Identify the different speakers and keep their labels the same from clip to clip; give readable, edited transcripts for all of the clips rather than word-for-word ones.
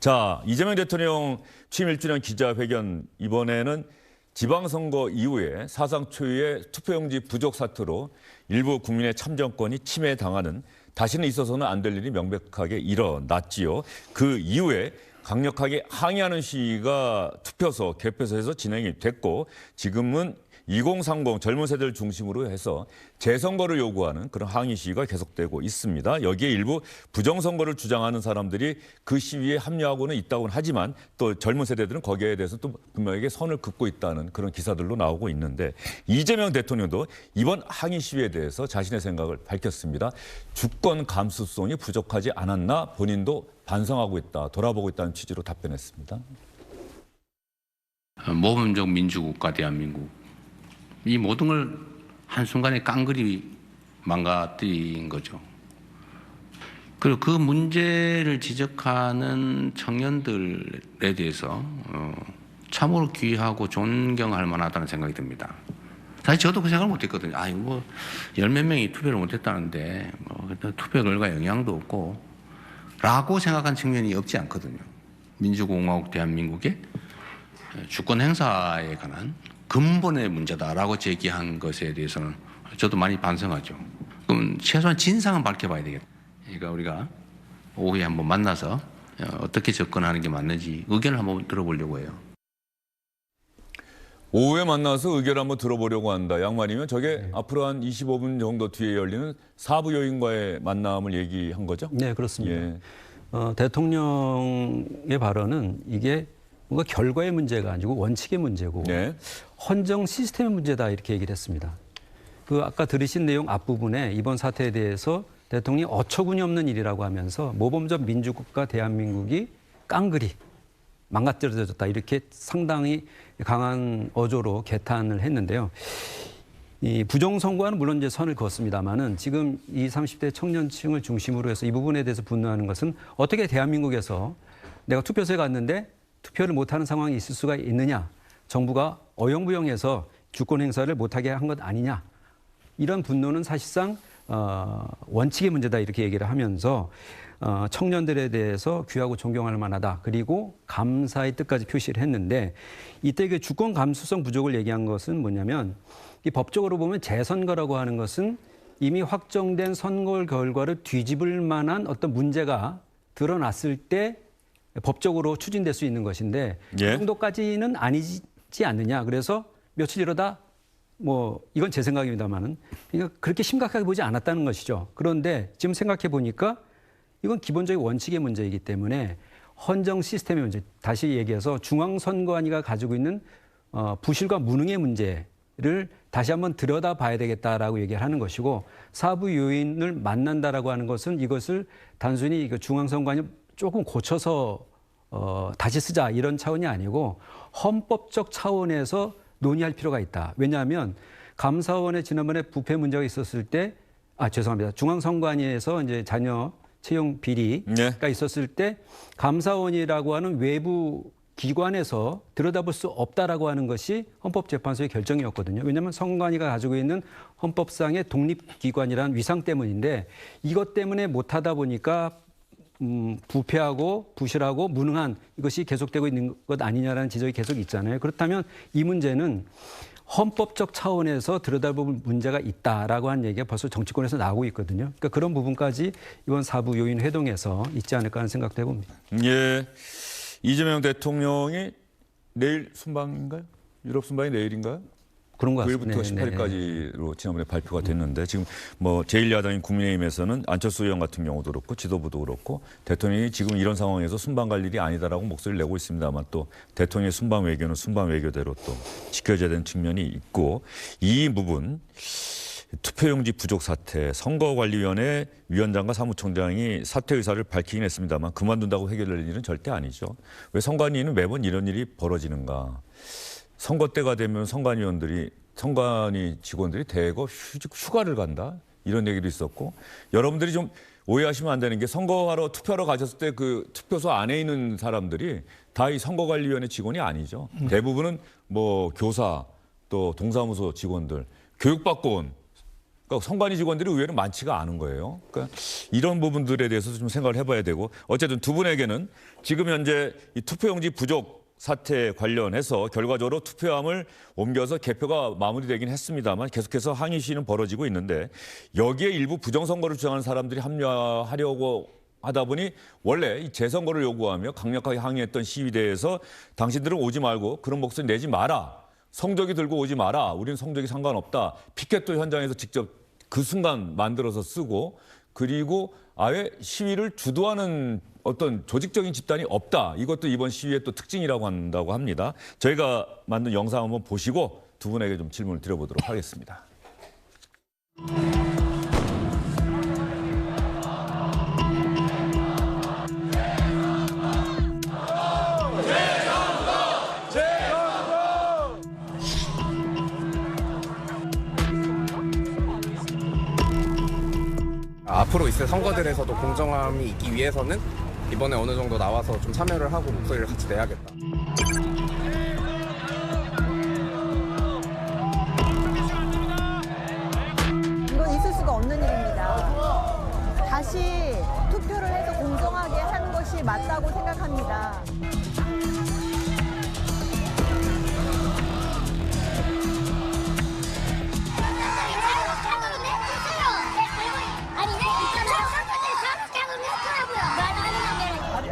Speaker 1: 자, 이재명 대통령 취임 1주년 기자회견 이번에는 지방선거 이후에 사상 초유의 투표용지 부족 사태로 일부 국민의 참정권이 침해당하는 다시는 있어서는 안 될 일이 명백하게 일어났지요. 그 이후에 강력하게 항의하는 시위가 투표소, 개표소에서 진행이 됐고 지금은 2030 젊은 세대를 중심으로 해서 재선거를 요구하는 그런 항의 시위가 계속되고 있습니다. 여기에 일부 부정선거를 주장하는 사람들이 그 시위에 합류하고는 있다고는 하지만 또 젊은 세대들은 거기에 대해서 또 분명하게 선을 긋고 있다는 그런 기사들로 나오고 있는데 이재명 대통령도 이번 항의 시위에 대해서 자신의 생각을 밝혔습니다. 주권 감수성이 부족하지 않았나 본인도 반성하고 있다, 돌아보고 있다는 취지로 답변했습니다.
Speaker 2: 모범적 민주국가 대한민국. 이 모든 걸 한순간에 깡그리 망가뜨린 거죠. 그리고 그 문제를 지적하는 청년들에 대해서 참으로 귀하고 존경할 만하다는 생각이 듭니다. 사실 저도 그 생각을 못했거든요. 아, 이거 열 몇 명이 투표를 못했다는데 투표 결과 영향도 없고 라고 생각한 측면이 없지 않거든요. 민주공화국 대한민국의 주권 행사에 관한 근본의 문제다라고 제기한 것에 대해서는 저도 많이 반성하죠. 그럼 최소한 진상은 밝혀봐야 되겠다. 그러니까 우리가 오후에 한번 만나서 어떻게 접근하는 게 맞는지 의견을 한번 들어보려고 해요.
Speaker 1: 오후에 만나서 의견을 한번 들어보려고 한다. 양말이면 저게 앞으로 한 25분 정도 뒤에 열리는 사부 요인과의 만남을 얘기한 거죠?
Speaker 3: 네, 그렇습니다.
Speaker 1: 예.
Speaker 3: 대통령의 발언은 이게 뭔가 결과의 문제가 아니고 원칙의 문제고
Speaker 1: 네.
Speaker 3: 헌정 시스템의 문제다 이렇게 얘기를 했습니다. 그 아까 들으신 내용 앞부분에 이번 사태에 대해서 대통령이 어처구니 없는 일이라고 하면서 모범적 민주국가 대한민국이 깡그리 망가뜨려졌다 이렇게 상당히 강한 어조로 개탄을 했는데요. 이 부정선거와는 물론 이제 선을 그었습니다만은 지금 20, 30대 청년층을 중심으로 해서 이 부분에 대해서 분노하는 것은 어떻게 대한민국에서 내가 투표소에 갔는데 투표를 못하는 상황이 있을 수가 있느냐. 정부가 어영부영해서 주권 행사를 못하게 한 것 아니냐. 이런 분노는 사실상 원칙의 문제다 이렇게 얘기를 하면서 청년들에 대해서 귀하고 존경할 만하다. 그리고 감사의 뜻까지 표시를 했는데 이때 그 주권 감수성 부족을 얘기한 것은 뭐냐면 이 법적으로 보면 재선거라고 하는 것은 이미 확정된 선거 결과를 뒤집을 만한 어떤 문제가 드러났을 때 법적으로 추진될 수 있는 것인데
Speaker 1: 예.
Speaker 3: 그 정도까지는 아니지 않느냐. 그래서 며칠 이러다 뭐 이건 제 생각입니다만은 그러니까 그렇게 심각하게 보지 않았다는 것이죠. 그런데 지금 생각해 보니까 이건 기본적인 원칙의 문제이기 때문에 헌정 시스템의 문제, 다시 얘기해서 중앙선관위가 가지고 있는 부실과 무능의 문제를 다시 한번 들여다봐야 되겠다라고 얘기를 하는 것이고 사부 요인을 만난다라고 하는 것은 이것을 단순히 중앙선관위 조금 고쳐서 다시 쓰자 이런 차원이 아니고 헌법적 차원에서 논의할 필요가 있다. 왜냐하면 감사원에 지난번에 부패 문제가 있었을 때, 죄송합니다. 중앙선관위에서 이제 자녀 채용 비리가 있었을 때 감사원이라고 하는 외부 기관에서 들여다볼 수 없다라고 하는 것이 헌법재판소의 결정이었거든요. 왜냐하면 선관위가 가지고 있는 헌법상의 독립기관이라는 위상 때문인데 이것 때문에 못하다 보니까 부패하고 부실하고 무능한 이것이 계속되고 있는 것 아니냐라는 지적이 계속 있잖아요. 그렇다면 이 문제는 헌법적 차원에서 들여다볼 문제가 있다라고 하는 얘기가 벌써 정치권에서 나오고 있거든요. 그러니까 그런 부분까지 이번 사부 요인 회동에서 있지 않을까 하는 생각도 해봅니다.
Speaker 1: 예. 이재명 대통령이 내일 순방인가요? 유럽 순방이 내일인가요?
Speaker 3: 그런 것 같습니다.
Speaker 1: 9일부터 18일까지로 지난번에 발표가 됐는데 지금 뭐 제1야당인 국민의힘에서는 안철수 의원 같은 경우도 그렇고 지도부도 그렇고 대통령이 지금 이런 상황에서 순방 갈 일이 아니다라고 목소리를 내고 있습니다만 또 대통령의 순방 외교는 순방 외교대로 또 지켜져야 되는 측면이 있고 이 부분 투표용지 부족 사태 선거관리위원회 위원장과 사무총장이 사퇴 의사를 밝히긴 했습니다만 그만둔다고 해결될 일은 절대 아니죠. 왜 선관위는 매번 이런 일이 벌어지는가. 선거 때가 되면 선관위 직원들이 대거 휴가를 간다 이런 얘기도 있었고 여러분들이 좀 오해하시면 안 되는 게 선거하러 투표하러 가셨을 때 그 투표소 안에 있는 사람들이 다 이 선거관리위원회 직원이 아니죠. 대부분은 뭐 교사 또 동사무소 직원들 교육받고 온 그러니까 선관위 직원들이 의외로 많지가 않은 거예요. 그러니까 이런 부분들에 대해서도 좀 생각을 해봐야 되고 어쨌든 두 분에게는 지금 현재 이 투표용지 부족 사태 관련해서 결과적으로 투표함을 옮겨서 개표가 마무리되긴 했습니다만 계속해서 항의 시위는 벌어지고 있는데 여기에 일부 부정선거를 주장하는 사람들이 합류하려고 하다 보니 원래 이 재선거를 요구하며 강력하게 항의했던 시위대에서 당신들은 오지 말고 그런 목소리 내지 마라. 성적이 들고 오지 마라. 우리는 성적이 상관없다. 피켓도 현장에서 직접 그 순간 만들어서 쓰고 그리고 아예 시위를 주도하는 어떤 조직적인 집단이 없다. 이것도 이번 시위의 또 특징이라고 한다고 합니다. 저희가 만든 영상 한번 보시고 두 분에게 좀 질문을 드려보도록 하겠습니다.
Speaker 4: 앞으로 있을 선거들에서도 공정함이 있기 위해서는 이번에 어느 정도 나와서 좀 참여를 하고 목소리를 같이 내야겠다.
Speaker 5: 이건 있을 수가 없는 일입니다. 다시 투표를 해서 공정하게 하는 것이 맞다고 생각합니다.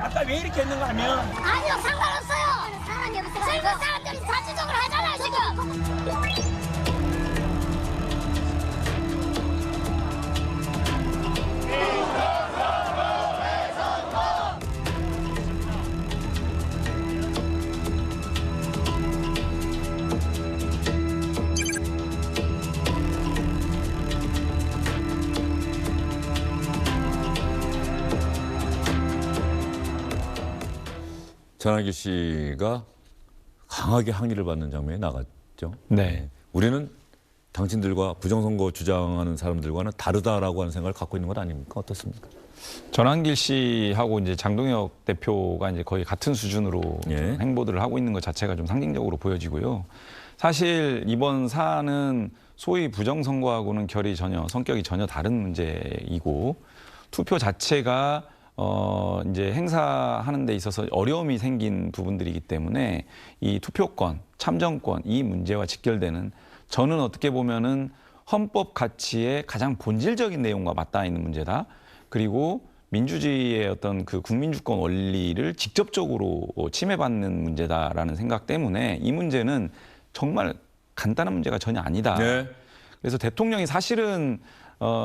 Speaker 6: 아까 왜 이렇게 했는가 하면
Speaker 7: 아니요, 상관없어요. 지금 사람들이 자체적으로 하잖아요, 지금.
Speaker 1: 전하길 씨가 강하게 항의를 받는 장면이 나갔죠.
Speaker 8: 네.
Speaker 1: 우리는 당신들과 부정선거 주장하는 사람들과는 다르다라고 하는 생각을 갖고 있는 것 아닙니까? 어떻습니까?
Speaker 8: 전한길 씨하고 이제 장동혁 대표가 이제 거의 같은 수준으로
Speaker 1: 예.
Speaker 8: 행보들을 하고 있는 것 자체가 좀 상징적으로 보여지고요. 사실 이번 사안은 소위 부정선거하고는 성격이 전혀 다른 문제이고 투표 자체가 이제 행사하는 데 있어서 어려움이 생긴 부분들이기 때문에 이 투표권, 참정권 이 문제와 직결되는 저는 어떻게 보면은 헌법 가치의 가장 본질적인 내용과 맞닿아 있는 문제다. 그리고 민주주의의 어떤 그 국민주권 원리를 직접적으로 침해받는 문제다라는 생각 때문에 이 문제는 정말 간단한 문제가 전혀 아니다.
Speaker 1: 네.
Speaker 8: 그래서 대통령이 사실은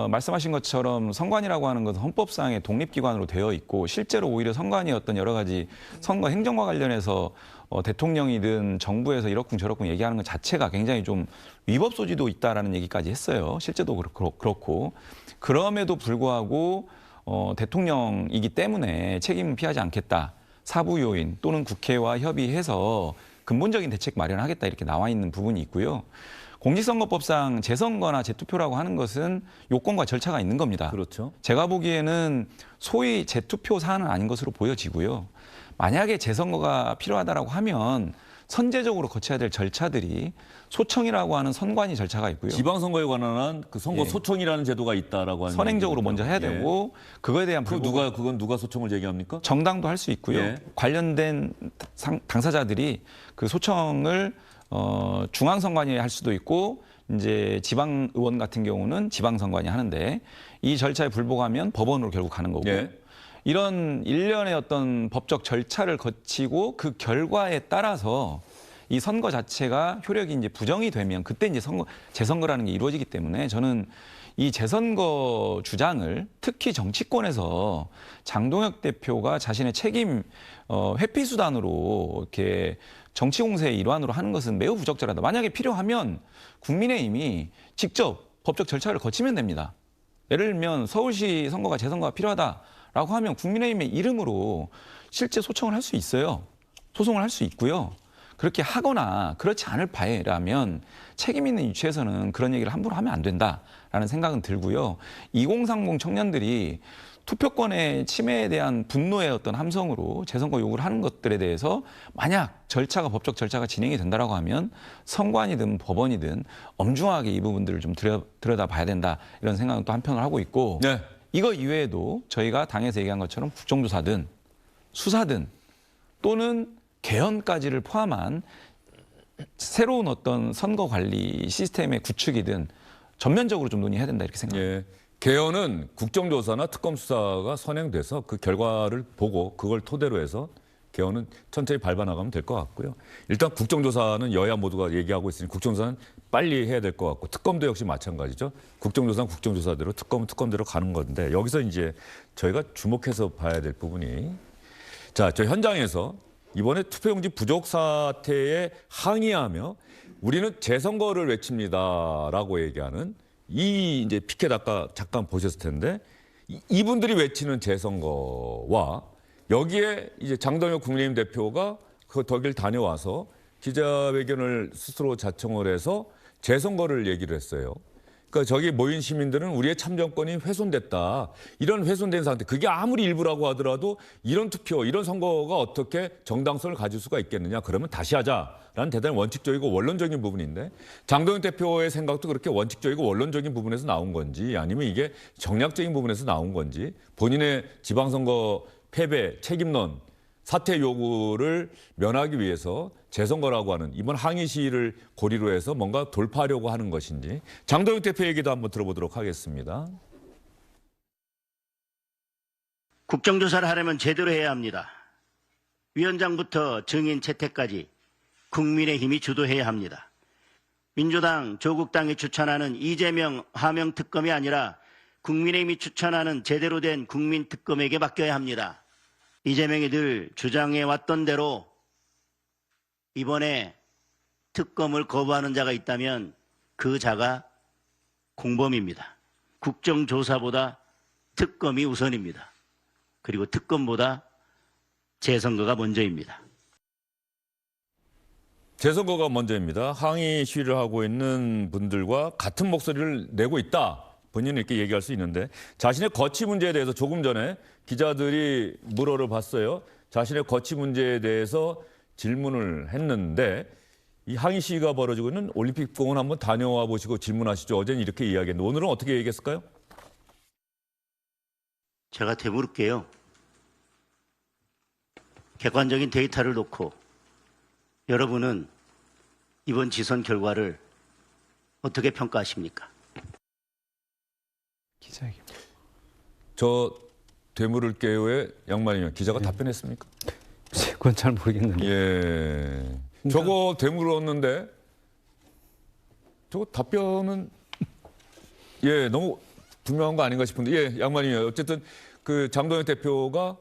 Speaker 8: 말씀하신 것처럼 선관위라고 하는 것은 헌법상의 독립기관으로 되어 있고 실제로 오히려 선관위 어떤 여러 가지 선거 행정과 관련해서 대통령이든 정부에서 이러쿵저러쿵 얘기하는 것 자체가 굉장히 좀 위법 소지도 있다라는 얘기까지 했어요. 실제도 그렇고 그럼에도 불구하고 대통령이기 때문에 책임은 피하지 않겠다. 사부 요인 또는 국회와 협의해서 근본적인 대책 마련하겠다 이렇게 나와 있는 부분이 있고요. 공직선거법상 재선거나 재투표라고 하는 것은 요건과 절차가 있는 겁니다.
Speaker 1: 그렇죠.
Speaker 8: 제가 보기에는 소위 재투표 사안은 아닌 것으로 보여지고요. 만약에 재선거가 필요하다라고 하면 선제적으로 거쳐야 될 절차들이 소청이라고 하는 선관위 절차가 있고요.
Speaker 1: 지방선거에 관한 그 선거
Speaker 8: 예.
Speaker 1: 소청이라는 제도가 있다라고 하는
Speaker 8: 선행적으로
Speaker 1: 얘기죠.
Speaker 8: 먼저 해야 되고 그거에 대한
Speaker 1: 그건 누가 소청을 제기합니까?
Speaker 8: 정당도 할 수 있고요.
Speaker 1: 예.
Speaker 8: 관련된 당사자들이 그 소청을 중앙선관위에 할 수도 있고 이제 지방 의원 같은 경우는 지방선관위 하는데 이 절차에 불복하면 법원으로 결국 가는 거고
Speaker 1: 예.
Speaker 8: 이런 일련의 어떤 법적 절차를 거치고 그 결과에 따라서 이 선거 자체가 효력이 이제 부정이 되면 그때 이제 재선거라는 게 이루어지기 때문에 저는 이 재선거 주장을 특히 정치권에서 장동혁 대표가 자신의 책임 회피 수단으로 이렇게 정치 공세의 일환으로 하는 것은 매우 부적절하다. 만약에 필요하면 국민의힘이 직접 법적 절차를 거치면 됩니다. 예를 들면 서울시 선거가 재선거가 필요하다라고 하면 국민의힘의 이름으로 실제 소청을 할 수 있어요. 소송을 할 수 있고요. 그렇게 하거나 그렇지 않을 바에라면 책임 있는 위치에서는 그런 얘기를 함부로 하면 안 된다라는 생각은 들고요. 2030 청년들이 투표권의 침해에 대한 분노의 어떤 함성으로 재선거 요구를 하는 것들에 대해서 만약 법적 절차가 진행이 된다라고 하면 선관위든 법원이든 엄중하게 이 부분들을 좀 들여다봐야 된다 이런 생각은 또 한편으로 하고 있고
Speaker 1: 네.
Speaker 8: 이거 이외에도 저희가 당에서 얘기한 것처럼 국정조사든 수사든 또는 개헌까지를 포함한 새로운 어떤 선거 관리 시스템의 구축이든 전면적으로 좀 논의해야 된다 이렇게 생각합니다.
Speaker 1: 예. 개헌은 국정조사나 특검 수사가 선행돼서 그 결과를 보고 그걸 토대로 해서 개헌은 천천히 밟아나가면 될 것 같고요. 일단 국정조사는 여야 모두가 얘기하고 있으니 국정조사는 빨리 해야 될 것 같고 특검도 역시 마찬가지죠. 국정조사는 국정조사대로 특검은 특검대로 가는 건데 여기서 이제 저희가 주목해서 봐야 될 부분이 자, 저 현장에서 이번에 투표용지 부족 사태에 항의하며 우리는 재선거를 외칩니다라고 얘기하는 이 이제 피켓 아까 잠깐 보셨을 텐데 이분들이 외치는 재선거와 여기에 이제 장동혁 국민의힘 대표가 그 덕일 다녀와서 기자회견을 스스로 자청을 해서 재선거를 얘기를 했어요. 그러니까 저기 모인 시민들은 우리의 참정권이 훼손됐다. 이런 훼손된 상태. 그게 아무리 일부라고 하더라도 이런 투표, 이런 선거가 어떻게 정당성을 가질 수가 있겠느냐. 그러면 다시 하자라는 대단히 원칙적이고 원론적인 부분인데 장동혁 대표의 생각도 그렇게 원칙적이고 원론적인 부분에서 나온 건지 아니면 이게 정략적인 부분에서 나온 건지 본인의 지방선거 패배, 책임론, 사퇴 요구를 면하기 위해서 재선거라고 하는 이번 항의 시위를 고리로 해서 뭔가 돌파하려고 하는 것인지 장동혁 대표 얘기도 한번 들어보도록 하겠습니다.
Speaker 9: 국정조사를 하려면 제대로 해야 합니다. 위원장부터 증인 채택까지 국민의힘이 주도해야 합니다. 민주당, 조국당이 추천하는 이재명 하명 특검이 아니라 국민의힘이 추천하는 제대로 된 국민특검에게 맡겨야 합니다. 이재명이 늘 주장해왔던 대로 이번에 특검을 거부하는 자가 있다면 그 자가 공범입니다. 국정조사보다 특검이 우선입니다. 그리고 특검보다 재선거가 먼저입니다.
Speaker 1: 재선거가 먼저입니다. 항의 시위를 하고 있는 분들과 같은 목소리를 내고 있다. 본인은 이렇게 얘기할 수 있는데 자신의 거취 문제에 대해서 조금 전에 기자들이 물어를 봤어요. 자신의 거취 문제에 대해서 질문을 했는데 이 항의 시위가 벌어지고 있는 올림픽공원 한번 다녀와 보시고 질문하시죠. 어제는 이렇게 이야기했는데 오늘은 어떻게 얘기했을까요?
Speaker 9: 제가 되물을게요. 객관적인 데이터를 놓고 여러분은 이번 지선 결과를 어떻게 평가하십니까?
Speaker 3: 기자회견.
Speaker 1: 저 되물을게요에 양만이면 기자가 답변했습니까?
Speaker 3: 그건 잘 모르겠는데.
Speaker 1: 예. 저거 되물었는데 저거 답변은 예 너무 분명한 거 아닌가 싶은데 예 양만이면 어쨌든 그 장동혁 대표가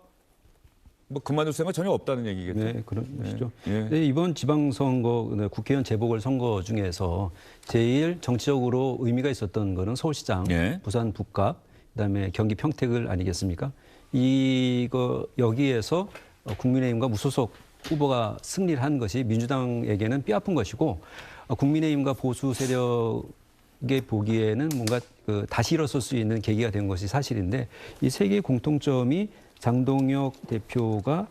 Speaker 1: 뭐 그만둘 생각 전혀 없다는 얘기겠죠.
Speaker 3: 네, 그런 것이죠.
Speaker 1: 예.
Speaker 3: 네, 이번 지방선거 국회의원 재보궐선거 중에서 제일 정치적으로 의미가 있었던 거는 서울시장,
Speaker 1: 예.
Speaker 3: 부산 북갑, 그다음에 경기 평택을 아니겠습니까? 이거 여기에서 국민의힘과 무소속 후보가 승리를 한 것이 민주당에게는 뼈아픈 것이고 국민의힘과 보수 세력에 보기에는 뭔가 다시 일어설 수 있는 계기가 된 것이 사실인데 이 세 개의 공통점이 장동혁 대표가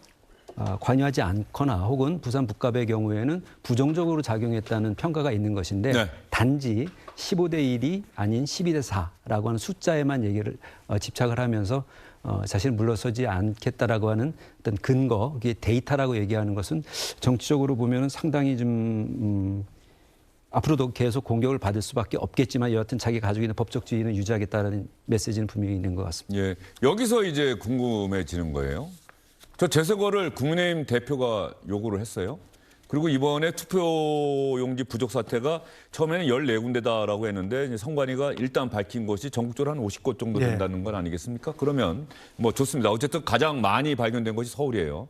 Speaker 3: 관여하지 않거나 혹은 부산 북갑의 경우에는 부정적으로 작용했다는 평가가 있는 것인데
Speaker 1: 네. 단지
Speaker 3: 15대 1이 아닌 12대 4라고 하는 숫자에만 얘기를 집착을 하면서 자신을 물러서지 않겠다라고 하는 어떤 근거, 이게 데이터라고 얘기하는 것은 정치적으로 보면은 상당히 좀 앞으로도 계속 공격을 받을 수밖에 없겠지만 여하튼 자기 가지고 있는 법적 지위는 유지하겠다는 메시지는 분명히 있는 것 같습니다.
Speaker 1: 예. 여기서 이제 궁금해지는 거예요. 저 재선거를 국민의힘 대표가 요구를 했어요. 그리고 이번에 투표용지 부족 사태가 처음에는 14군데다라고 했는데 이제 선관위가 일단 밝힌 것이 전국적으로 한 50곳 정도 된다는 건 아니겠습니까? 그러면 뭐 좋습니다. 어쨌든 가장 많이 발견된 것이 서울이에요.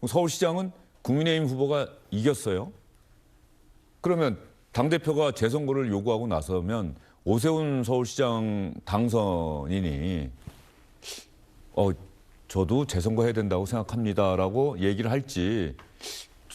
Speaker 1: 서울시장은 국민의힘 후보가 이겼어요. 그러면 당대표가 재선거를 요구하고 나서면 오세훈 서울시장 당선인이 저도 재선거 해야 된다고 생각합니다라고 얘기를 할지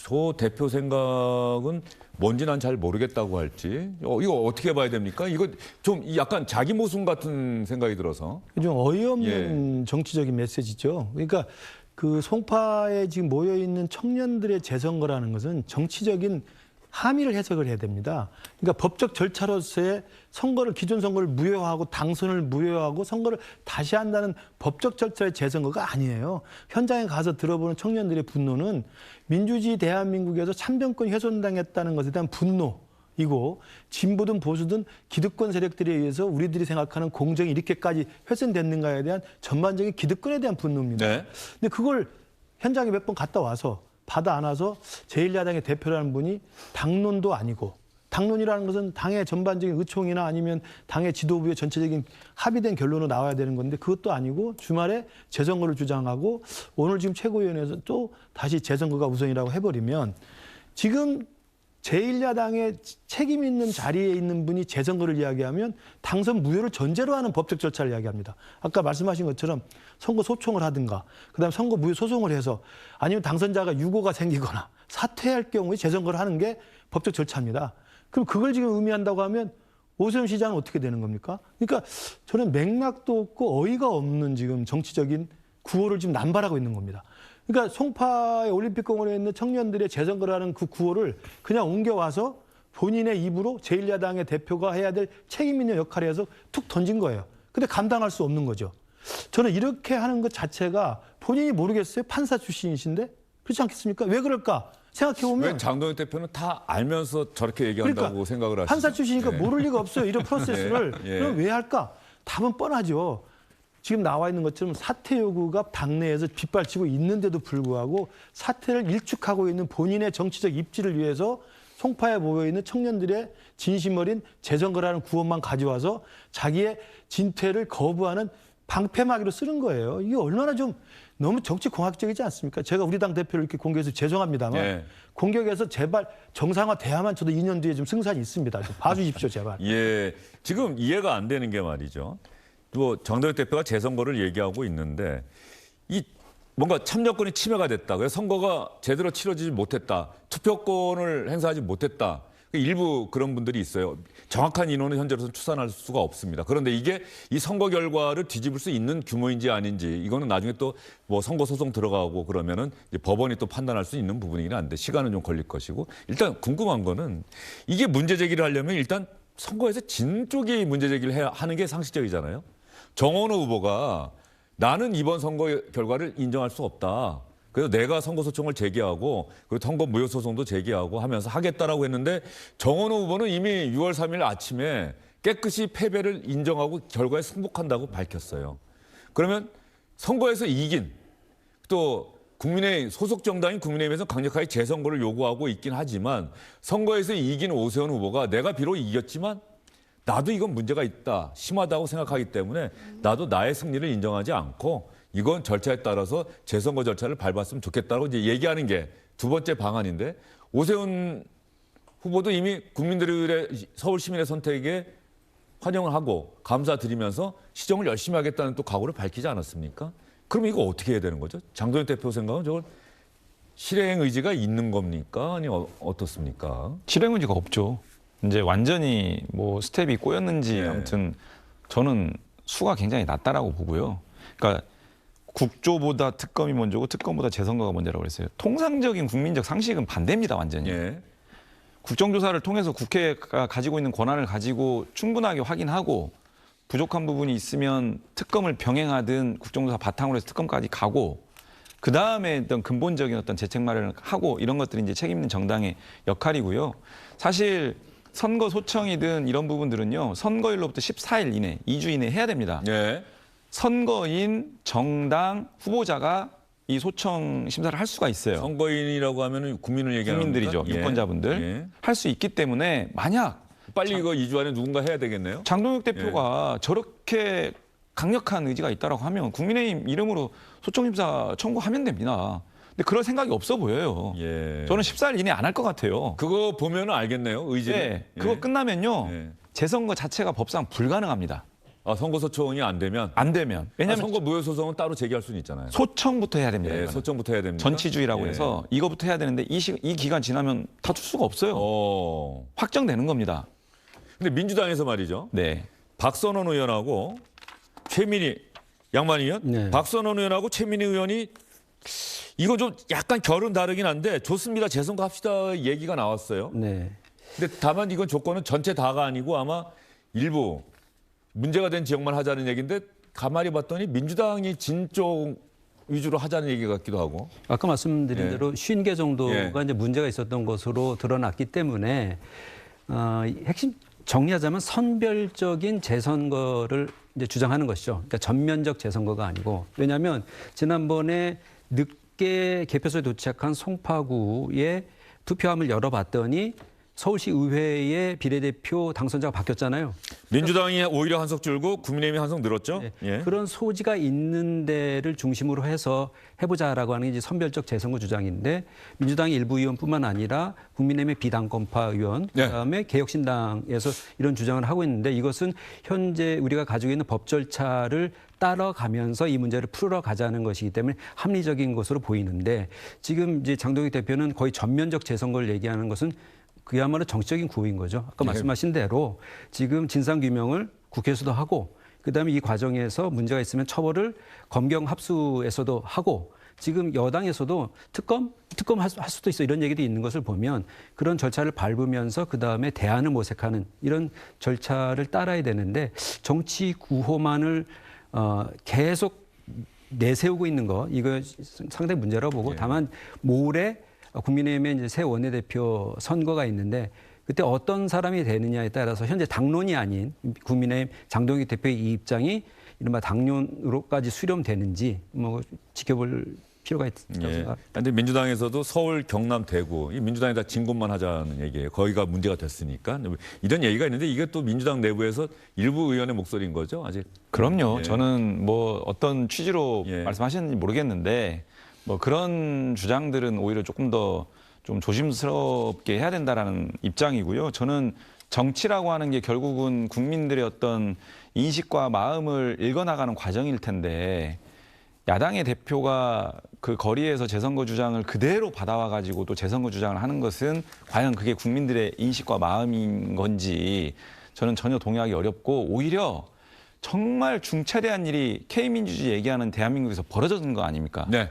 Speaker 1: 조 대표 생각은 뭔지 난 잘 모르겠다고 할지 이거 어떻게 봐야 됩니까? 이거 좀 약간 자기 모순 같은 생각이 들어서.
Speaker 10: 좀 어이없는 정치적인 메시지죠. 그러니까 그 송파에 지금 모여 있는 청년들의 재선거라는 것은 정치적인 함의를 해석을 해야 됩니다. 그러니까 법적 절차로서의 선거를 기존 선거를 무효화하고 당선을 무효화하고 선거를 다시 한다는 법적 절차의 재선거가 아니에요. 현장에 가서 들어보는 청년들의 분노는 민주주의 대한민국에서 참정권이 훼손당했다는 것에 대한 분노이고 진보든 보수든 기득권 세력들에 의해서 우리들이 생각하는 공정이 이렇게까지 훼손됐는가에 대한 전반적인 기득권에 대한 분노입니다.
Speaker 1: 네.
Speaker 10: 근데 그걸 현장에 몇 번 갔다 와서 받아 안아서 제1야당의 대표라는 분이 당론도 아니고 당론이라는 것은 당의 전반적인 의총이나 아니면 당의 지도부의 전체적인 합의된 결론으로 나와야 되는 건데 그것도 아니고 주말에 재선거를 주장하고 오늘 지금 최고위원회에서 또 다시 재선거가 우선이라고 해버리면 지금 제1야당의 책임 있는 자리에 있는 분이 재선거를 이야기하면 당선 무효를 전제로 하는 법적 절차를 이야기합니다. 아까 말씀하신 것처럼 선거 소송을 하든가 그다음에 선거 무효 소송을 해서 아니면 당선자가 유고가 생기거나 사퇴할 경우에 재선거를 하는 게 법적 절차입니다. 그럼 그걸 지금 의미한다고 하면 오세훈 시장은 어떻게 되는 겁니까? 그러니까 저는 맥락도 없고 어이가 없는 지금 정치적인 구호를 지금 남발하고 있는 겁니다. 그러니까 송파의 올림픽공원에 있는 청년들의 재선거라는 그 구호를 그냥 옮겨와서 본인의 입으로 제1야당의 대표가 해야 될 책임 있는 역할을 해서 툭 던진 거예요. 근데 감당할 수 없는 거죠. 저는 이렇게 하는 것 자체가 본인이 모르겠어요? 판사 출신이신데? 그렇지 않겠습니까? 왜 그럴까? 생각해보면.
Speaker 1: 왜 장동혁 대표는 다 알면서 저렇게 얘기한다고
Speaker 10: 그러니까
Speaker 1: 생각을 하시죠?
Speaker 10: 판사 출신이니까
Speaker 1: 예.
Speaker 10: 모를 리가 없어요. 이런 프로세스를.
Speaker 1: 예.
Speaker 10: 그럼 왜 할까? 답은 뻔하죠. 지금 나와 있는 것처럼 사퇴 요구가 당내에서 빗발치고 있는데도 불구하고 사퇴를 일축하고 있는 본인의 정치적 입지를 위해서 송파에 모여있는 청년들의 진심 어린 재선거라는 구호만 가져와서 자기의 진퇴를 거부하는 방패막이로 쓰는 거예요. 이게 얼마나 좀 너무 정치 공학적이지 않습니까? 제가 우리 당 대표를 이렇게 공격해서 죄송합니다만
Speaker 1: 예.
Speaker 10: 공격해서 제발 정상화돼야만 저도 2년 뒤에 좀 승산이 있습니다. 좀 봐주십시오, 제발.
Speaker 1: 예, 지금 이해가 안 되는 게 말이죠. 뭐 장동혁 대표가 재선거를 얘기하고 있는데 이 뭔가 참여권이 침해가 됐다. 그래서 선거가 제대로 치러지지 못했다. 투표권을 행사하지 못했다. 일부 그런 분들이 있어요. 정확한 인원은 현재로서는 추산할 수가 없습니다. 그런데 이게 이 선거 결과를 뒤집을 수 있는 규모인지 아닌지 이거는 나중에 또 뭐 선거 소송 들어가고 그러면은 이제 법원이 또 판단할 수 있는 부분이긴 한데 시간은 좀 걸릴 것이고 일단 궁금한 거는 이게 문제 제기를 하려면 일단 선거에서 진 쪽이 문제 제기를 하는 게 상식적이잖아요. 정원호 후보가 나는 이번 선거 결과를 인정할 수 없다. 그래서 내가 선거 소송을 제기하고 그리고 선거 무효 소송도 제기하고 하면서 하겠다라고 했는데 정원호 후보는 이미 6월 3일 아침에 깨끗이 패배를 인정하고 결과에 승복한다고 밝혔어요. 그러면 선거에서 이긴 또 국민의 소속 정당인 국민의힘에서 강력하게 재선거를 요구하고 있긴 하지만 선거에서 이긴 오세훈 후보가 내가 비록 이겼지만 나도 이건 문제가 있다, 심하다고 생각하기 때문에 나도 나의 승리를 인정하지 않고 이건 절차에 따라서 재선거 절차를 밟았으면 좋겠다고 이제 얘기하는 게 두 번째 방안인데 오세훈 후보도 이미 국민들의 서울 시민의 선택에 환영을 하고 감사드리면서 시정을 열심히 하겠다는 또 각오를 밝히지 않았습니까? 그럼 이거 어떻게 해야 되는 거죠? 장동혁 대표 생각은 저걸 실행 의지가 있는 겁니까? 아니 어떻습니까?
Speaker 8: 실행 의지가 없죠. 이제 완전히 뭐 스텝이 꼬였는지
Speaker 1: 예.
Speaker 8: 아무튼 저는 수가 굉장히 낮다라고 보고요. 그러니까 국조보다 특검이 먼저고 특검보다 재선거가 먼저라고 그랬어요. 통상적인 국민적 상식은 반대입니다, 완전히.
Speaker 1: 예.
Speaker 8: 국정조사를 통해서 국회가 가지고 있는 권한을 가지고 충분하게 확인하고 부족한 부분이 있으면 특검을 병행하든 국정조사 바탕으로 해서 특검까지 가고 그다음에 어떤 근본적인 어떤 대책 마련을 하고 이런 것들이 이제 책임 있는 정당의 역할이고요. 사실 선거 소청이든 이런 부분들은요. 선거일로부터 14일 이내, 2주 이내 해야 됩니다.
Speaker 1: 예.
Speaker 8: 선거인, 정당, 후보자가 이 소청 심사를 할 수가 있어요.
Speaker 1: 선거인이라고 하면은 국민을 얘기하는
Speaker 8: 국민들이죠.
Speaker 1: 겁니까?
Speaker 8: 유권자분들.
Speaker 1: 예.
Speaker 8: 할 수 있기 때문에 만약
Speaker 1: 빨리 이거 2주 안에 누군가 해야 되겠네요.
Speaker 8: 장동혁 대표가 저렇게 강력한 의지가 있다라고 하면 국민의힘 이름으로 소청심사 청구하면 됩니다. 근데 그럴 생각이 없어 보여요.
Speaker 1: 예.
Speaker 8: 저는 14일 이내 안 할 것 같아요.
Speaker 1: 그거 보면 알겠네요. 의지를.
Speaker 8: 네, 그거 끝나면요.
Speaker 1: 예.
Speaker 8: 재선거 자체가 법상 불가능합니다.
Speaker 1: 선고소청이 안 되면?
Speaker 8: 왜냐하면
Speaker 1: 선거 무효 소송은 따로 제기할 수는 있잖아요.
Speaker 8: 소청부터 해야 됩니다.
Speaker 1: 예, 소청부터 해야 됩니다.
Speaker 8: 전치주의라고 해서 이거부터 해야 되는데 이 기간 지나면 다툴 수가 없어요. 확정되는 겁니다.
Speaker 1: 근데 민주당에서 말이죠.
Speaker 8: 네.
Speaker 1: 박선원 의원하고 최민희 양만희 의원,
Speaker 3: 네.
Speaker 1: 박선원 의원하고 최민희 의원이 이거 좀 약간 결은 다르긴 한데 좋습니다. 재선거합시다 얘기가 나왔어요.
Speaker 3: 네.
Speaker 1: 근데 다만 이건 조건은 전체 다가 아니고 아마 일부 문제가 된 지역만 하자는 얘기인데 가만히 봤더니 민주당이 진 쪽 위주로 하자는 얘기 같기도 하고.
Speaker 3: 아까 말씀드린
Speaker 1: 예.
Speaker 3: 대로 50개 정도가
Speaker 1: 예.
Speaker 3: 이제 문제가 있었던 것으로 드러났기 때문에 핵심 정리하자면 선별적인 재선거를 이제 주장하는 것이죠. 그러니까 전면적 재선거가 아니고, 왜냐하면 지난번에 늦게 개표소에 도착한 송파구에 투표함을 열어봤더니 서울시 의회의 비례대표 당선자가 바뀌었잖아요.
Speaker 1: 민주당이 오히려 한석 줄고 국민의힘이 한석 늘었죠.
Speaker 3: 네.
Speaker 1: 예.
Speaker 3: 그런 소지가 있는 데를 중심으로 해서 해보자라고 하는 게 이제 선별적 재선거 주장인데, 민주당의 일부 의원뿐만 아니라 국민의힘의 비당권파 의원,
Speaker 1: 네.
Speaker 3: 그다음에 개혁신당에서 이런 주장을 하고 있는데, 이것은 현재 우리가 가지고 있는 법 절차를 따라가면서 이 문제를 풀어 가자는 것이기 때문에 합리적인 것으로 보이는데, 지금 이제 장동익 대표는 거의 전면적 재선거를 얘기하는 것은 그야말로 정치적인 구호인 거죠. 아까 말씀하신 대로 지금 진상규명을 국회에서도 하고, 그다음에 이 과정에서 문제가 있으면 처벌을 검경 합수에서도 하고, 지금 여당에서도 특검 할 수도 있어 이런 얘기도 있는 것을 보면 그런 절차를 밟으면서 그다음에 대안을 모색하는 이런 절차를 따라야 되는데, 정치 구호만을 계속 내세우고 있는 거, 이거 상당히 문제라고 보고, 다만 모레 국민의힘의 이제 새 원내대표 선거가 있는데, 그때 어떤 사람이 되느냐에 따라서 현재 당론이 아닌 국민의힘 장동익 대표의 이 입장이 이른바 당론으로까지 수렴되는지 뭐 지켜볼 필요가 있다고 생각합니다.
Speaker 1: 그런데 민주당에서도 서울, 경남, 대구 이 민주당이 다 진 곳만 하자는 얘기예요. 거기가 문제가 됐으니까 이런 얘기가 있는데, 이게 또 민주당 내부에서 일부 의원의 목소리인 거죠, 아직?
Speaker 8: 그럼요.
Speaker 1: 예.
Speaker 8: 저는 뭐 어떤 취지로
Speaker 1: 예.
Speaker 8: 말씀하시는지 모르겠는데, 뭐 그런 주장들은 오히려 조금 더 좀 조심스럽게 해야 된다라는 입장이고요. 저는 정치라고 하는 게 결국은 국민들의 어떤 인식과 마음을 읽어나가는 과정일 텐데, 야당의 대표가 그 거리에서 재선거 주장을 그대로 받아와 가지고 또 재선거 주장을 하는 것은 과연 그게 국민들의 인식과 마음인 건지 저는 전혀 동의하기 어렵고, 오히려 정말 중차대한 일이 K민주주의 얘기하는 대한민국에서 벌어졌는 거 아닙니까?
Speaker 1: 네.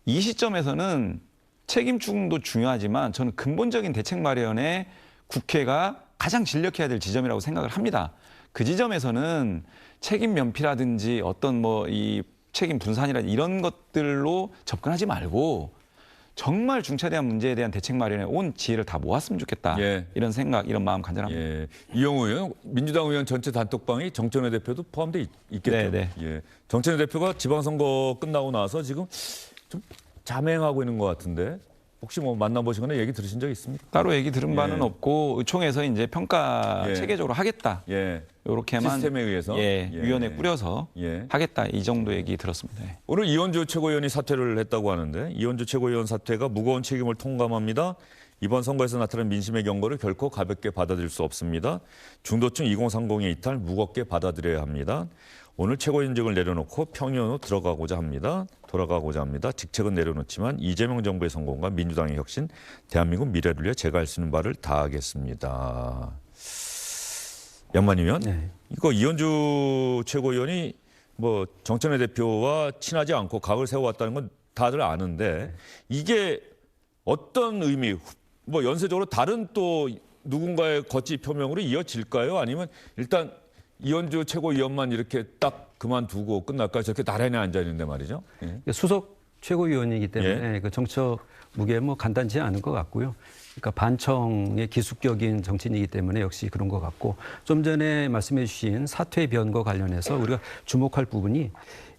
Speaker 8: 이 시점에서는 책임 추궁도 중요하지만 저는 근본적인 대책 마련에 국회가 가장 진력해야 될 지점이라고 생각을 합니다. 그 지점에서는 책임 면피라든지 어떤 뭐 이 책임 분산이라든지 이런 것들로 접근하지 말고 정말 중차대한 문제에 대한 대책 마련에 온 지혜를 다 모았으면 좋겠다.
Speaker 1: 예.
Speaker 8: 이런 생각, 이런 마음 간절합니다.
Speaker 1: 예. 이영우 의원, 민주당 의원 전체 단톡방이 정천회 대표도 포함돼 있겠죠.
Speaker 8: 네.
Speaker 1: 예. 정천회 대표가 지방선거 끝나고 나서 지금 좀 자맹하고 있는 것 같은데, 혹시 뭐 만나보시거나 얘기 들으신 적 있습니까?
Speaker 8: 따로 얘기 들은 바는
Speaker 1: 예.
Speaker 8: 없고, 의총에서 이제 평가
Speaker 1: 예.
Speaker 8: 체계적으로 하겠다.
Speaker 1: 예.
Speaker 8: 이렇게만
Speaker 1: 시스템에 의해서?
Speaker 8: 예,
Speaker 1: 예.
Speaker 8: 위원회 꾸려서
Speaker 1: 예.
Speaker 8: 하겠다. 이 정도 얘기 들었습니다. 예.
Speaker 1: 오늘 이원주 최고위원이 사퇴를 했다고 하는데, 이원주 최고위원 사퇴가 무거운 책임을 통감합니다. 이번 선거에서 나타난 민심의 경고를 결코 가볍게 받아들일 수 없습니다. 중도층 2030의 이탈 무겁게 받아들여야 합니다. 오늘 최고위원직을 내려놓고 평년으로 돌아가고자 합니다. 직책은 내려놓지만 이재명 정부의 성공과 민주당의 혁신, 대한민국 미래를 위해 제가 할 수 있는 바를 다하겠습니다. 양만희 의원,
Speaker 3: 네.
Speaker 1: 이거 이원주 최고위원이 뭐 정천회 대표와 친하지 않고 각을 세워왔다는 건 다들 아는데, 이게 어떤 의미, 뭐 연쇄적으로 다른 또 누군가의 거치 표명으로 이어질까요? 아니면 일단 이원주 최고위원만 이렇게 딱 그만두고 끝날까요? 저렇게 나란히 앉아 있는데 말이죠. 예.
Speaker 3: 수석 최고위원이기 때문에 그 정치적 무게 뭐 간단치 않은 것 같고요. 그러니까 반청의 기숙격인 정치인이기 때문에 역시 그런 것 같고, 좀 전에 말씀해 주신 사퇴 변과 관련해서 우리가 주목할 부분이,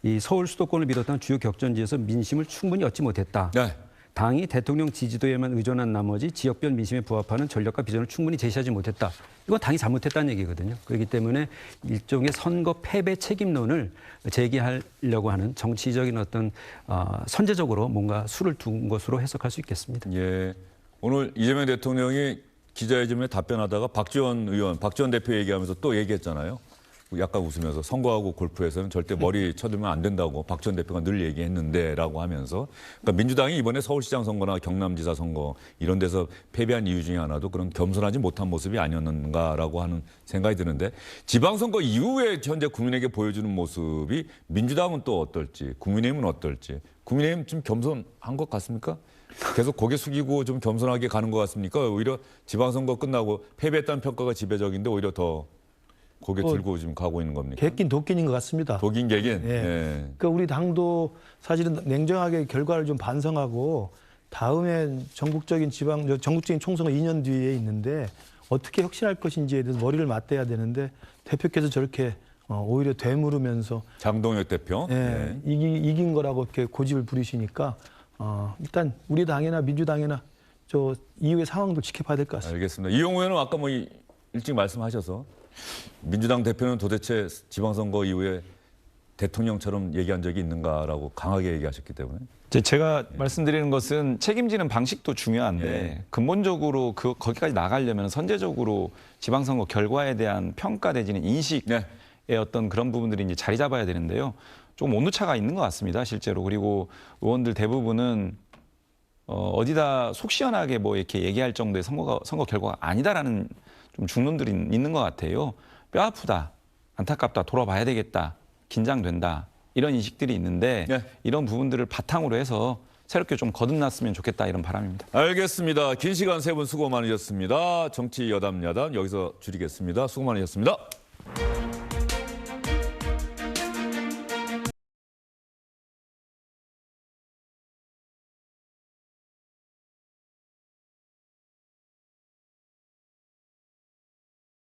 Speaker 3: 이 서울 수도권을 비롯한 주요 격전지에서 민심을 충분히 얻지 못했다.
Speaker 1: 네.
Speaker 3: 당이 대통령 지지도에만 의존한 나머지 지역별 민심에 부합하는 전략과 비전을 충분히 제시하지 못했다. 이건 당이 잘못했다는 얘기거든요. 그렇기 때문에 일종의 선거 패배 책임론을 제기하려고 하는 정치적인 어떤 선제적으로 뭔가 수를 둔 것으로 해석할 수 있겠습니다.
Speaker 1: 예. 오늘 이재명 대통령이 기자회견에 답변하다가 박지원 대표 얘기하면서 또 얘기했잖아요. 약간 웃으면서 선거하고 골프에서는 절대 머리 쳐들면 안 된다고 박 전 대표가 늘 얘기했는데라고 하면서 그러니까 민주당이 이번에 서울시장 선거나 경남지사 선거 이런 데서 패배한 이유 중에 하나도 그런 겸손하지 못한 모습이 아니었는가라고 하는 생각이 드는데 지방선거 이후에 현재 국민에게 보여주는 모습이 민주당은 또 어떨지 국민의힘은 어떨지 국민의힘 좀 겸손한 것 같습니까? 계속 고개 숙이고 좀 겸손하게 가는 것 같습니까? 오히려 지방선거 끝나고 패배했다는 평가가 지배적인데 오히려 더 고개 들고 지금 가고 있는 겁니까?
Speaker 10: 객긴 독긴인 것 같습니다.
Speaker 1: 독인 개긴.
Speaker 10: 예.
Speaker 1: 예.
Speaker 10: 그러니까 우리 당도 사실은 냉정하게 결과를 좀 반성하고 다음에 전국적인 총선가 2년 뒤에 있는데 어떻게 혁신할 것인지에 대해서 머리를 맞대야 되는데 대표께서 저렇게 오히려 되물으면서
Speaker 1: 장동혁 대표.
Speaker 10: 예, 이긴 거라고 이렇게 고집을 부리시니까 일단 우리 당이나 민주당이나 저 이후의 상황도 지켜봐야 될 것 같습니다.
Speaker 1: 알겠습니다. 이용우 의원은 아까 뭐 일찍 말씀하셔서 민주당 대표는 도대체 지방선거 이후에 대통령처럼 얘기한 적이 있는가라고 강하게 얘기하셨기 때문에.
Speaker 8: 제가 말씀드리는 것은 책임지는 방식도 중요한데 근본적으로 거기까지 나가려면 선제적으로 지방선거 결과에 대한 평가 내지는 인식의 어떤 그런 부분들이 이제 자리 잡아야 되는데요. 좀 온도차가 있는 것 같습니다, 실제로. 그리고 의원들 대부분은 어디다 속 시원하게 뭐 이렇게 얘기할 정도의 선거 결과가 아니다라는 좀 중론들이 있는 것 같아요. 뼈 아프다, 안타깝다, 돌아봐야 되겠다, 긴장된다 이런 인식들이 있는데 이런 부분들을 바탕으로 해서 새롭게 좀 거듭났으면 좋겠다 이런 바람입니다.
Speaker 1: 알겠습니다. 긴 시간 세 분 수고 많으셨습니다. 정치 여담 야담 여기서 줄이겠습니다. 수고 많으셨습니다.